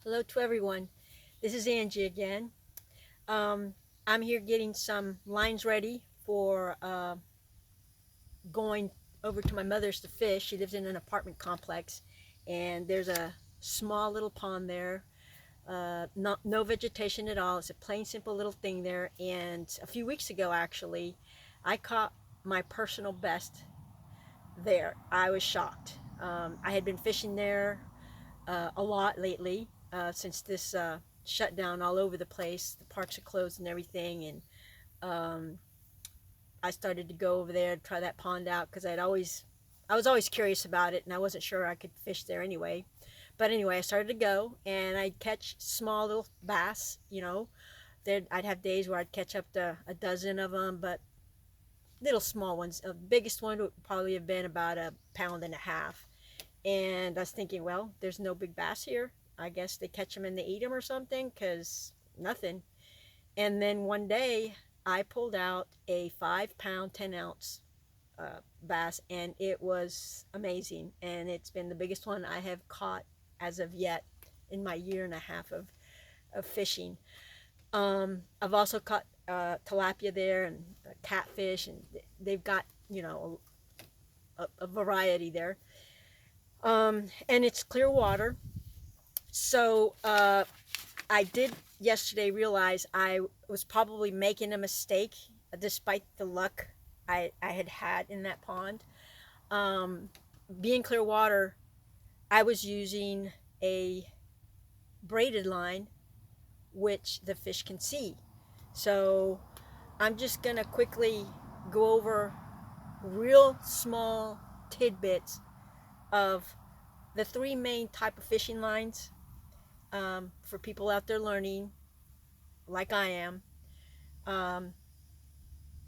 Hello to everyone. This is Angie again. Um, I'm here getting some lines ready for going over to my mother's to fish. She lives in an apartment complex, and there's a small little pond there. Not no vegetation at all. It's a plain, simple little thing there. And a few weeks ago, actually, I caught my personal best there. I was shocked. I had been fishing there a lot lately since this shut down all over the place. The parks are closed and everything, and um, I started to go over there and try that pond out because I was always curious about it, and I wasn't sure I could fish there anyway. But anyway, I started to go, and I'd catch small little bass. I'd have days where I'd catch up to a dozen of them, but little small ones. The biggest one would probably have been about a pound and a half. And I was thinking, well, there's no big bass here. I guess they catch them and they eat them or something, because nothing. And then one day I pulled out a 5 pound, 10 ounce bass, and it was amazing. And it's been the biggest one I have caught as of yet in my year and a half of fishing. I've also caught tilapia there and catfish, and they've got, a variety there. And it's clear water. So I did yesterday realize I was probably making a mistake despite the luck I had had in that pond. Um, Being clear water, I was using a braided line, which the fish can see. So I'm just going to quickly go over real small tidbits of the three main type of fishing lines for people out there learning like I am, um,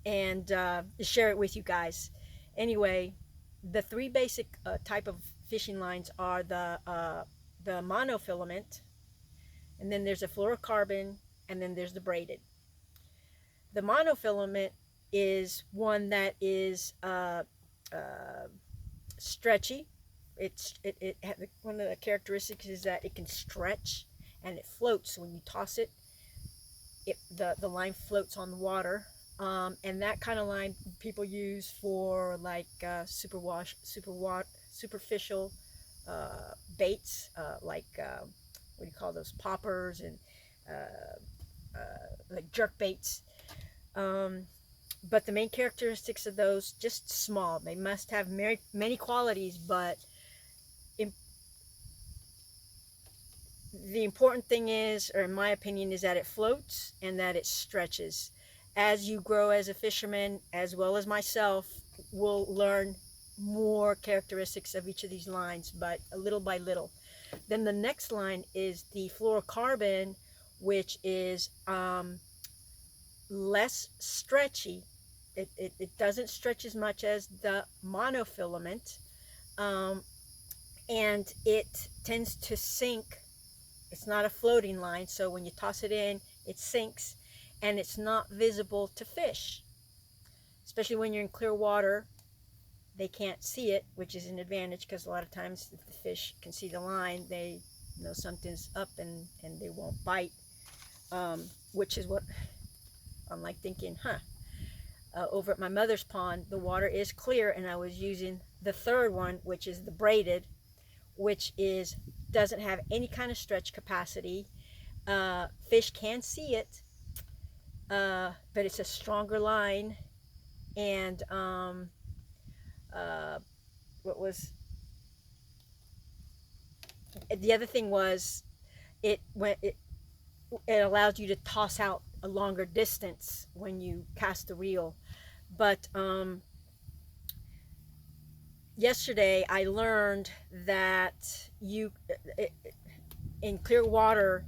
and share it with you guys. Anyway, the three basic type of fishing lines are the monofilament, and then there's a fluorocarbon, and then there's the braided. The monofilament is one that is uh, stretchy. One of the characteristics is that it can stretch and it floats. When you toss it, the line floats on the water. And that kind of line people use for like superficial baits, like what do you call those, poppers, and like jerk baits. Um, but the main characteristics of those, just small. They must have many qualities, but in, the important thing is, or in my opinion, is that it floats and that it stretches. As you grow as a fisherman, as well as myself, will learn more characteristics of each of these lines, but a little by little. Then the next line is the fluorocarbon, which is less stretchy. It doesn't stretch as much as the monofilament, um, and it tends to sink. It's not a floating line, so when you toss it in, it sinks, and it's not visible to fish. Especially when you're in clear water, they can't see it, which is an advantage, because a lot of times if the fish can see the line, they know something's up, and they won't bite, which is what I'm like thinking, over at my mother's pond, the water is clear, and I was using the third one, which is the braided, which doesn't have any kind of stretch capacity. Fish can see it, but it's a stronger line. And what was the other thing was it allows you to toss out a longer distance when you cast the reel. But yesterday I learned that in clear water,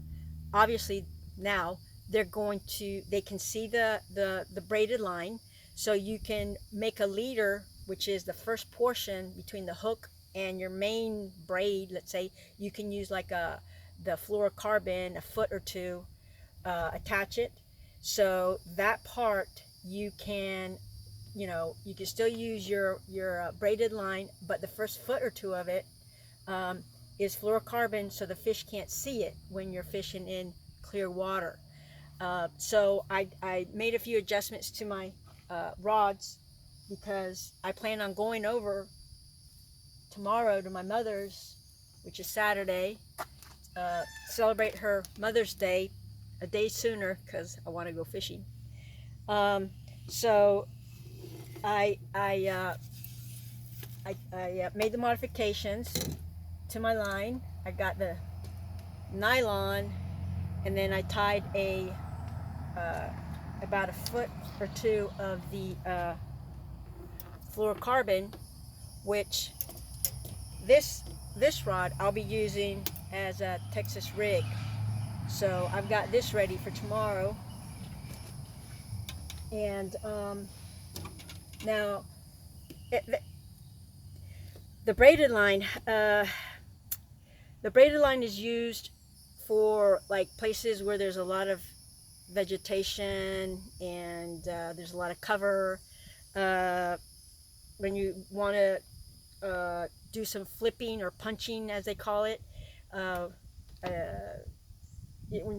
obviously now they can see the braided line, so you can make a leader, which is the first portion between the hook and your main braid. Let's say you can use like the fluorocarbon, a foot or two, attach it, so that part you can, you can still use your braided line, but the first foot or two of it, um, is fluorocarbon, so the fish can't see it when you're fishing in clear water. So I made a few adjustments to my rods, because I plan on going over tomorrow to my mother's, which is Saturday, celebrate her Mother's Day a day sooner because I want to go fishing. So I made the modifications to my line. I got the nylon, and then I tied about a foot or two of the fluorocarbon, which this rod I'll be using as a Texas rig. So I've got this ready for tomorrow. And now the braided line, is used for like places where there's a lot of vegetation and there's a lot of cover. When you want to do some flipping or punching, as they call it, when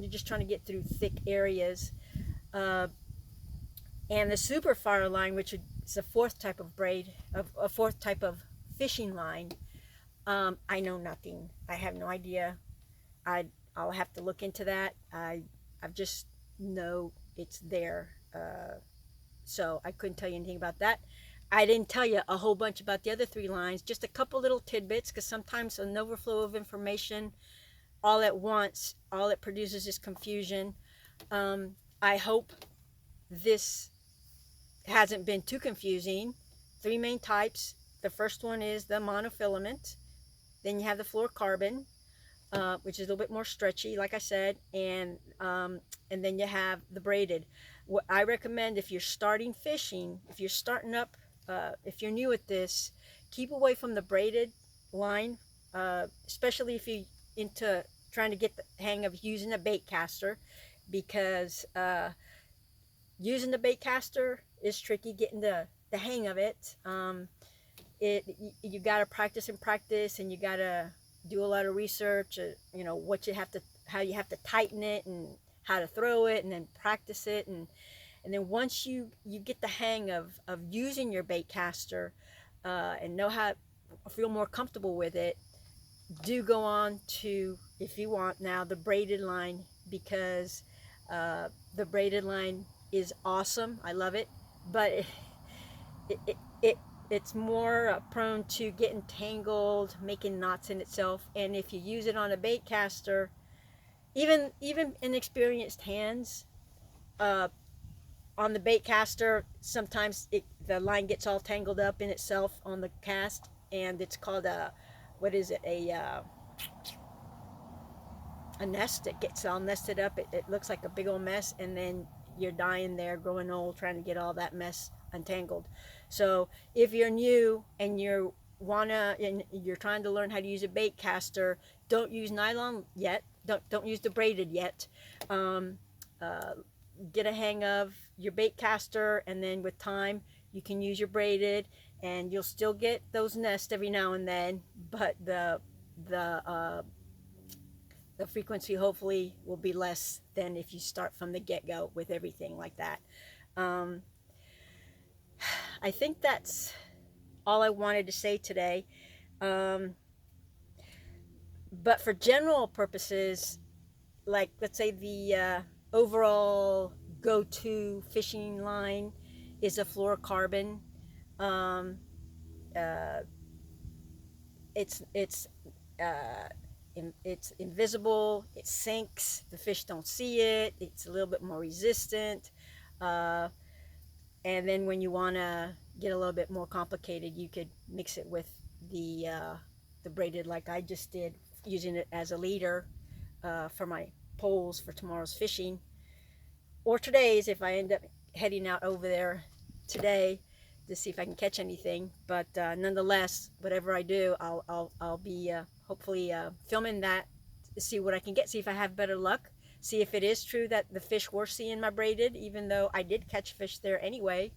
you're just trying to get through thick areas. And the super fire line, which is a fourth type of a fourth type of fishing line, I know nothing. I have no idea. I'll have to look into that. I just know it's there. So I couldn't tell you anything about that. I didn't tell you a whole bunch about the other three lines, just a couple little tidbits, because sometimes an overflow of information all at once, all it produces is confusion. I hope this hasn't been too confusing. Three main types. The first one is the monofilament. Then you have the fluorocarbon, which is a little bit more stretchy, like I said, and then you have the braided. What I recommend, if you're starting fishing, if you're starting up, if you're new at this, keep away from the braided line, especially if you're into trying to get the hang of using a bait caster, because using the bait caster is tricky. Getting the hang of it, you got to practice and practice, and you got to do a lot of research. You know what you have to, how you have to tighten it, and how to throw it, and then practice it, and then once you get the hang of using your bait caster, and know how, feel more comfortable with it, do go on to, if you want now, the braided line, because the braided line is awesome. I love it, but it's more prone to getting tangled, making knots in itself. And if you use it on a bait caster, even inexperienced hands, on the bait caster, sometimes the line gets all tangled up in itself on the cast, and it's called a, what is it, a nest. It gets all nested up. It looks like a big old mess, and then you're dying there, growing old, trying to get all that mess untangled. So if you're new and you're trying to learn how to use a bait caster, don't use nylon yet. Don't use the braided yet. Get a hang of your bait caster, and then with time you can use your braided, and you'll still get those nests every now and then, but the frequency hopefully will be less than if you start from the get-go with everything like that. I think that's all I wanted to say today. But for general purposes, like let's say the overall go-to fishing line is a fluorocarbon. It's invisible. It sinks. The fish don't see it. It's a little bit more resistant. And then when you want to get a little bit more complicated, you could mix it with the braided, like I just did, using it as a leader for my poles for tomorrow's fishing, or today's, if I end up heading out over there today to see if I can catch anything. But nonetheless, whatever I do, I'll be hopefully filming that to see what I can get, see if I have better luck, see if it is true that the fish were seeing my braided, even though I did catch fish there anyway.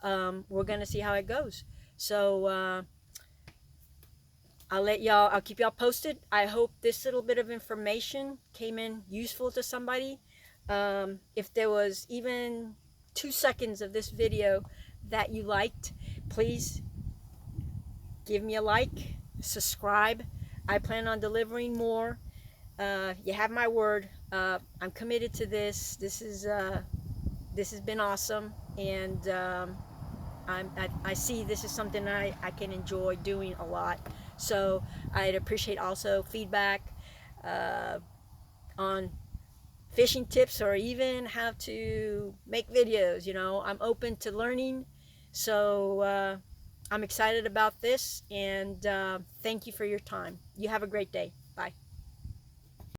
We're gonna see how it goes. So I'll keep y'all posted. I hope this little bit of information came in useful to somebody. If there was even 2 seconds of this video that you liked, please give me a like, subscribe. I plan on delivering more. You have my word. I'm committed to this. This has been awesome, and I see this is something I can enjoy doing a lot. So I'd appreciate also feedback uh, on fishing tips or even how to make videos. You know, I'm open to learning. So I'm excited about this, and thank you for your time. You have a great day. Bye.